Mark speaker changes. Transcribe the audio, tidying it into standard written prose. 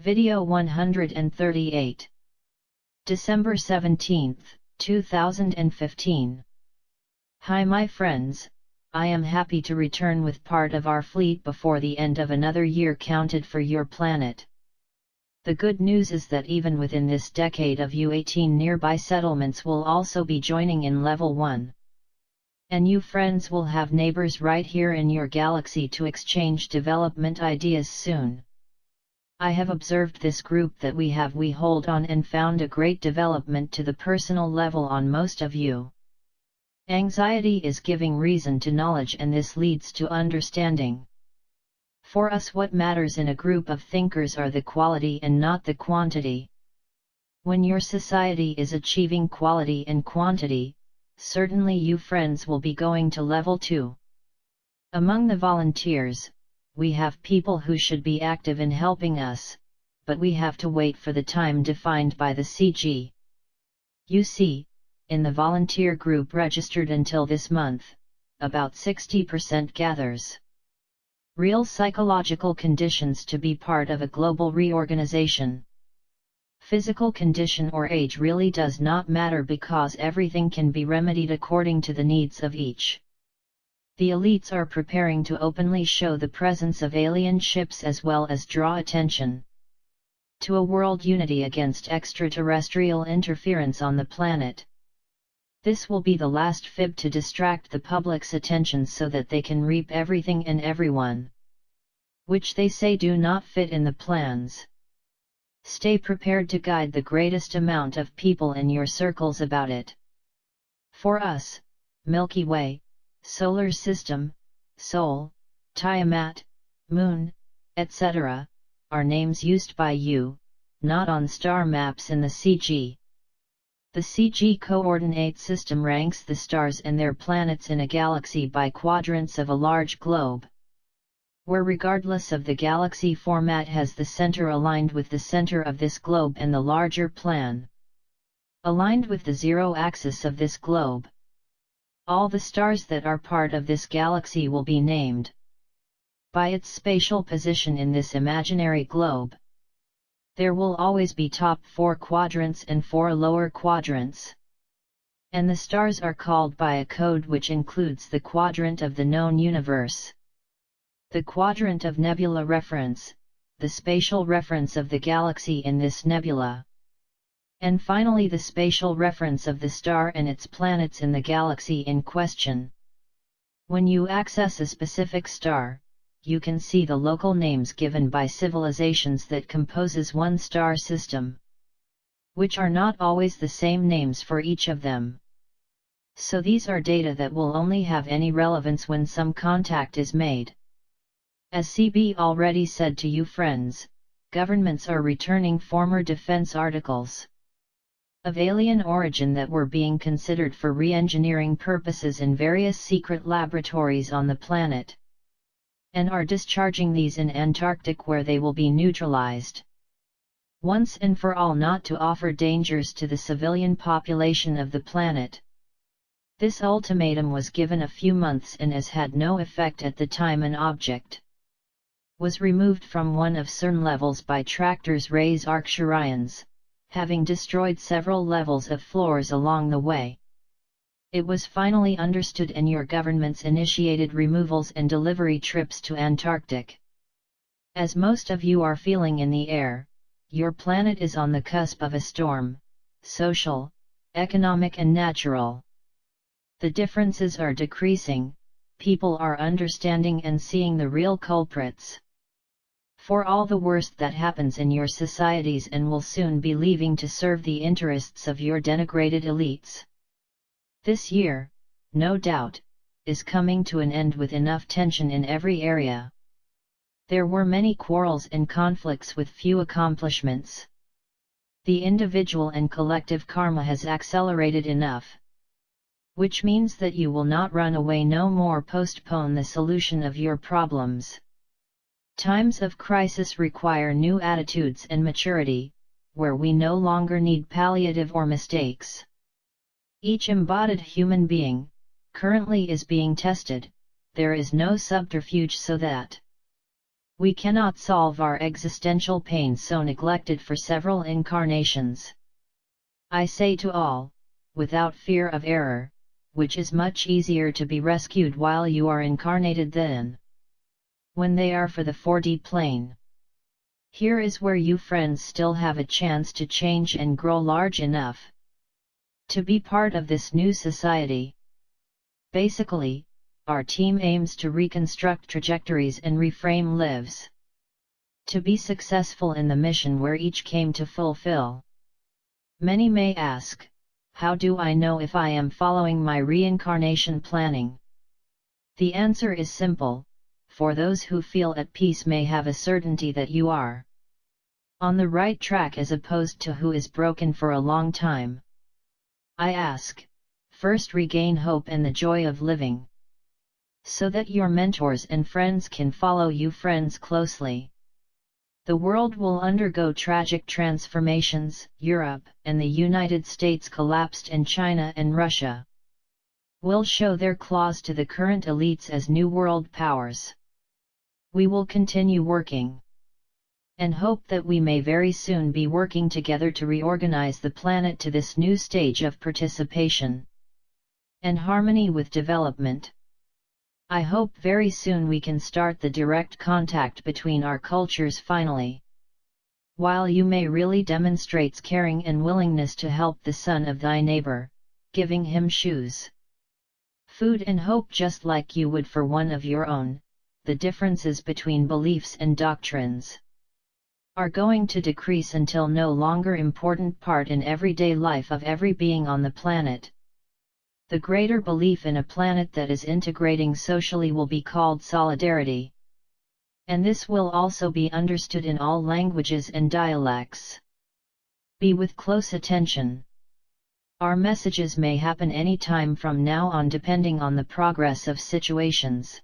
Speaker 1: Video 138. December 17, 2015. Hi my friends, I am happy to return with part of our fleet before the end of another year counted for your planet. The good news is that even within this decade of U18 nearby settlements will also be joining in level 1. And you friends will have neighbors right here in your galaxy to exchange development ideas soon. I have observed this group that we hold on and found a great development to the personal level on most of you. Anxiety is giving reason to knowledge, and this leads to understanding. For us, what matters in a group of thinkers are the quality and not the quantity. When your society is achieving quality and quantity, certainly you friends will be going to level 2. Among the volunteers, we have people who should be active in helping us, but we have to wait for the time defined by the CG. You see, in the volunteer group registered until this month, about 60% gathers real psychological conditions to be part of a global reorganization. Physical condition or age really does not matter because everything can be remedied according to the needs of each. The elites are preparing to openly show the presence of alien ships as well as draw attention to a world unity against extraterrestrial interference on the planet. This will be the last fib to distract the public's attention so that they can reap everything and everyone, which they say do not fit in the plans. Stay prepared to guide the greatest amount of people in your circles about it. For us, Milky Way, Solar System, Sol, Tiamat, Moon, etc., are names used by you, not on star maps in the CG. The CG coordinate system ranks the stars and their planets in a galaxy by quadrants of a large globe, where regardless of the galaxy format has the center aligned with the center of this globe and the larger plan aligned with the zero axis of this globe. All the stars that are part of this galaxy will be named by its spatial position in this imaginary globe. There will always be top 4 quadrants and 4 lower quadrants. And the stars are called by a code which includes the quadrant of the known universe, the quadrant of nebula reference, the spatial reference of the galaxy in this nebula, and finally the spatial reference of the star and its planets in the galaxy in question. When you access a specific star, you can see the local names given by civilizations that composes one star system, which are not always the same names for each of them. So these are data that will only have any relevance when some contact is made. As CB already said to you friends, governments are returning former defense articles of alien origin that were being considered for re-engineering purposes in various secret laboratories on the planet, and are discharging these in Antarctic where they will be neutralized once and for all, not to offer dangers to the civilian population of the planet. This ultimatum was given a few months and as had no effect at the time an object was removed from one of CERN levels by tractors Ray's Arcturians, having destroyed several levels of floors along the way. It was finally understood and your governments initiated removals and delivery trips to Antarctic. As most of you are feeling in the air, your planet is on the cusp of a storm, social, economic and natural. The differences are decreasing, people are understanding and seeing the real culprits for all the worst that happens in your societies and will soon be leaving to serve the interests of your denigrated elites. This year, no doubt, is coming to an end with enough tension in every area. There were many quarrels and conflicts with few accomplishments. The individual and collective karma has accelerated enough, which means that you will not run away no more, postpone the solution of your problems. Times of crisis require new attitudes and maturity, where we no longer need palliative or mistakes. Each embodied human being, currently is being tested, there is no subterfuge so that We cannot solve our existential pain so neglected for several incarnations. I say to all, without fear of error, which is much easier to be rescued while you are incarnated than when they are for the 4D plane. Here is where you friends still have a chance to change and grow large enough to be part of this new society. Basically, our team aims to reconstruct trajectories and reframe lives to be successful in the mission where each came to fulfill. Many may ask, how do I know if I am following my reincarnation planning? The answer is simple, for those who feel at peace may have a certainty that you are on the right track as opposed to who is broken for a long time. I ask, first regain hope and the joy of living, so that your mentors and friends can follow you friends closely. The world will undergo tragic transformations. Europe and the United States collapsed, and China and Russia will show their claws to the current elites as new world powers. We will continue working and hope that we may very soon be working together to reorganize the planet to this new stage of participation and harmony with development. I hope very soon we can start the direct contact between our cultures finally. While you may really demonstrates caring and willingness to help the son of thy neighbor, giving him shoes, food and hope just like you would for one of your own, the differences between beliefs and doctrines are going to decrease until no longer important part in everyday life of every being on the planet. The greater belief in a planet that is integrating socially will be called solidarity. And this will also be understood in all languages and dialects. Be with close attention. Our messages may happen any time from now on depending on the progress of situations.